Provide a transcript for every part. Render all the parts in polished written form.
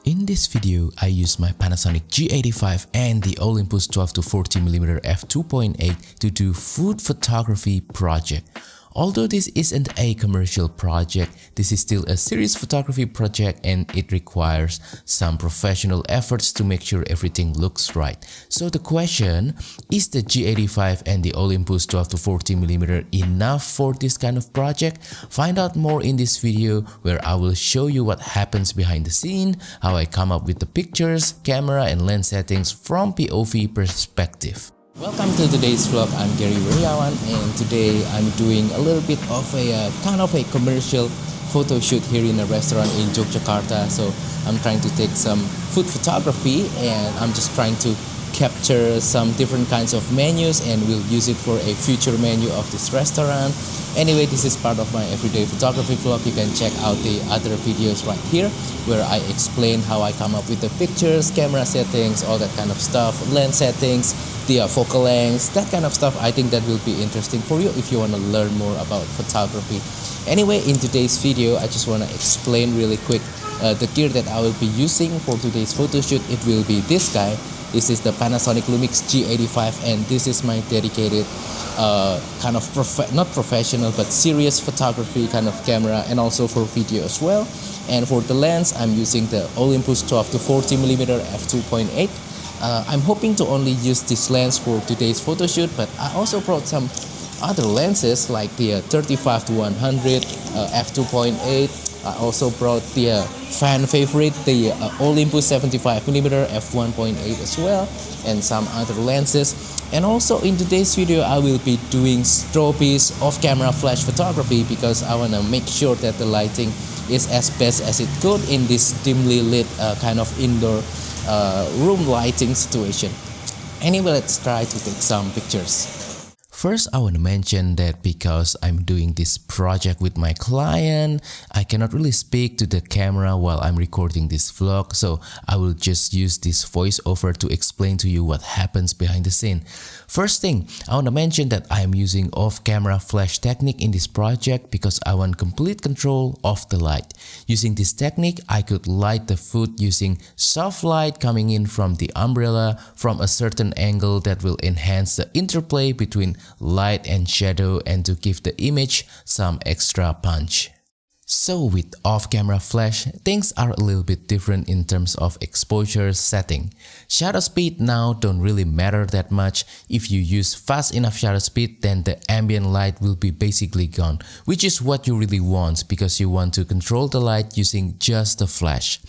In this video, I use my Panasonic G85 and the Olympus 12-40mm f2.8 to do food photography project. Although this isn't a commercial project, this is still a serious photography project and it requires some professional efforts to make sure everything looks right. So the question, is the G85 and the Olympus 12-40mm enough for this kind of project? Find out more in this video where I will show you what happens behind the scene, how I come up with the pictures, camera and lens settings from POV perspective. Welcome to today's vlog. I'm Gary Weriawan and today I'm doing a little bit of a kind of a commercial photo shoot here in a restaurant in Yogyakarta. So I'm trying to take some food photography and I'm just trying to capture some different kinds of menus and we'll use it for a future menu of this restaurant. Anyway, this is part of my everyday photography vlog. You can check out the other videos right here where I explain how I come up with the pictures, camera settings, all that kind of stuff, lens settings, the focal lengths, that kind of stuff. I think that will be interesting for you if you want to learn more about photography. Anyway, in today's video, I just want to explain really quick the gear that I will be using for today's photo shoot. It will be this guy. This is the Panasonic Lumix G85 and this is my dedicated kind of not professional but serious photography kind of camera and also for video as well. And for the lens, I'm using the Olympus 12-40mm f2.8. I'm hoping to only use this lens for today's photo shoot, but I also brought some other lenses like the 35-100 f2.8. I also brought the fan favorite, the Olympus 75mm f1.8 as well, and some other lenses. And also in today's video, I will be doing strobes off-camera flash photography because I want to make sure that the lighting is as best as it could in this dimly lit kind of indoor room lighting situation. Anyway, let's try to take some pictures. First, I want to mention that because I'm doing this project with my client, I cannot really speak to the camera while I'm recording this vlog, so I will just use this voiceover to explain to you what happens behind the scene. First thing, I want to mention that I'm using off-camera flash technique in this project because I want complete control of the light. Using this technique, I could light the food using soft light coming in from the umbrella from a certain angle that will enhance the interplay between light and shadow and to give the image some extra punch. So with off-camera flash, things are a little bit different in terms of exposure setting. Shutter speed now don't really matter that much. If you use fast enough shutter speed, then the ambient light will be basically gone, which is what you really want because you want to control the light using just the flash.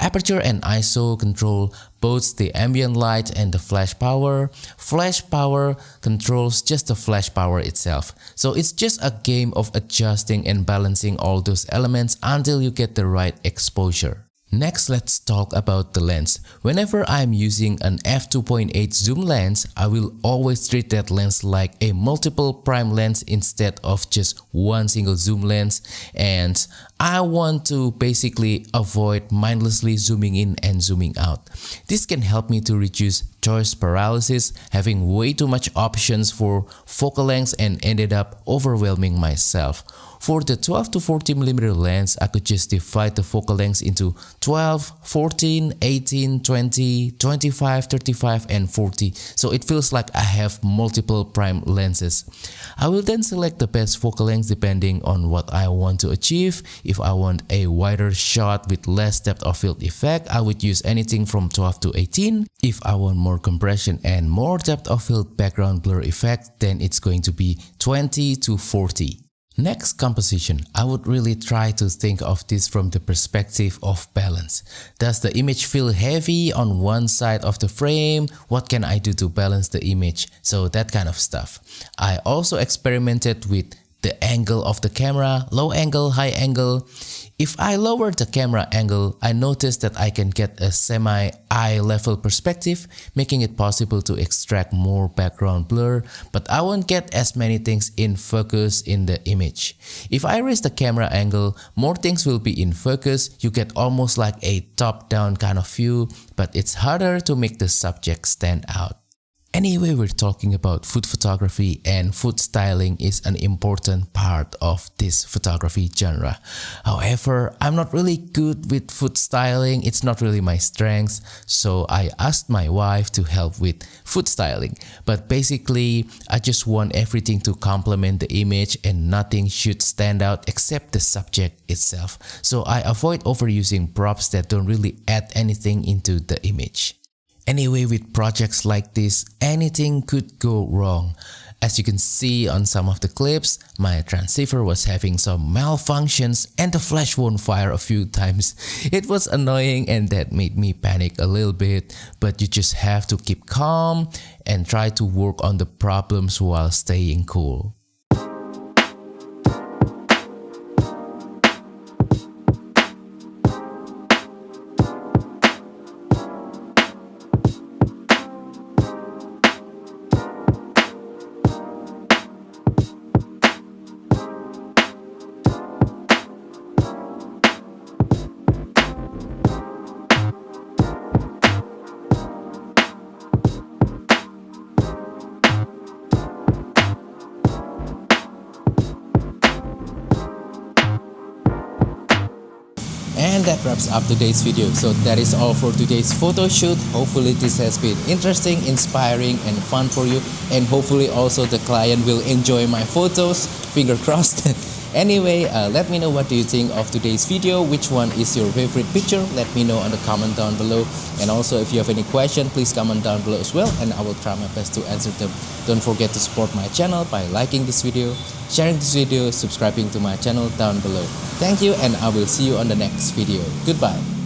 Aperture and ISO control both the ambient light and the flash power. Flash power controls just the flash power itself. So it's just a game of adjusting and balancing all those elements until you get the right exposure. Next, let's talk about the lens. Whenever I'm using an f2.8 zoom lens, I will always treat that lens like a multiple prime lens instead of just one single zoom lens. And I want to basically avoid mindlessly zooming in and zooming out. This can help me to reduce choice paralysis, having way too much options for focal lengths and ended up overwhelming myself. For the 12-40mm lens, I could just divide the focal lengths into 12, 14, 18, 20, 25, 35 and 40. So it feels like I have multiple prime lenses. I will then select the best focal length depending on what I want to achieve. If I want a wider shot with less depth of field effect, I would use anything from 12 to 18. If I want more compression and more depth of field background blur effect, then it's going to be 20 to 40. Next, composition. I would really try to think of this from the perspective of balance. Does the image feel heavy on one side of the frame? What can I do to balance the image? So that kind of stuff. I also experimented with the angle of the camera, low angle, high angle. If I lower the camera angle, I noticed that I can get a semi-eye level perspective, making it possible to extract more background blur, but I won't get as many things in focus in the image. If I raise the camera angle, more things will be in focus. You get almost like a top-down kind of view, but it's harder to make the subject stand out. Anyway, we're talking about food photography, and food styling is an important part of this photography genre. However, I'm not really good with food styling, it's not really my strength, so I asked my wife to help with food styling. But basically, I just want everything to complement the image and nothing should stand out except the subject itself. So I avoid overusing props that don't really add anything into the image. Anyway, with projects like this, anything could go wrong. As you can see on some of the clips, my transceiver was having some malfunctions and the flash won't fire a few times. It was annoying and that made me panic a little bit, but you just have to keep calm and try to work on the problems while staying cool. And that wraps up today's video. So that is all for today's photo shoot. Hopefully this has been interesting, inspiring and fun for you, and hopefully also the client will enjoy my photos. Finger crossed. Anyway, let me know what do you think of today's video. Which one is your favorite picture? Let me know on the comment down below. And also if you have any question, please comment down below as well and I will try my best to answer them. Don't forget to support my channel by liking this video, sharing this video, subscribing to my channel down below. Thank you and I will see you on the next video. Goodbye.